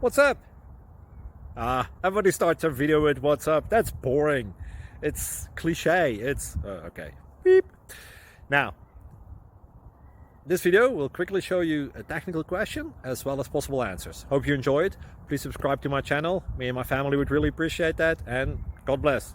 What's up? Everybody starts a video with what's up. That's boring. It's cliche. It's okay. Beep. Now, this video will quickly show you a technical question as well as possible answers. Hope you enjoy it. Please subscribe to my channel. Me and my family would really appreciate that, and God bless.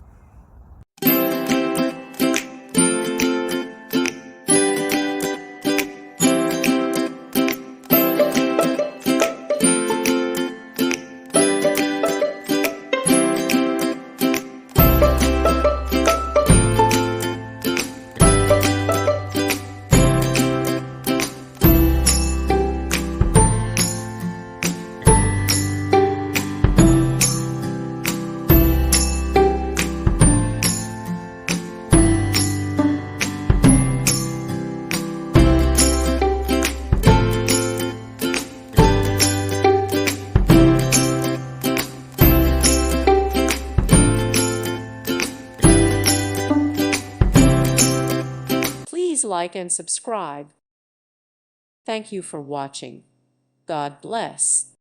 Please like and subscribe. Thank you for watching. God bless.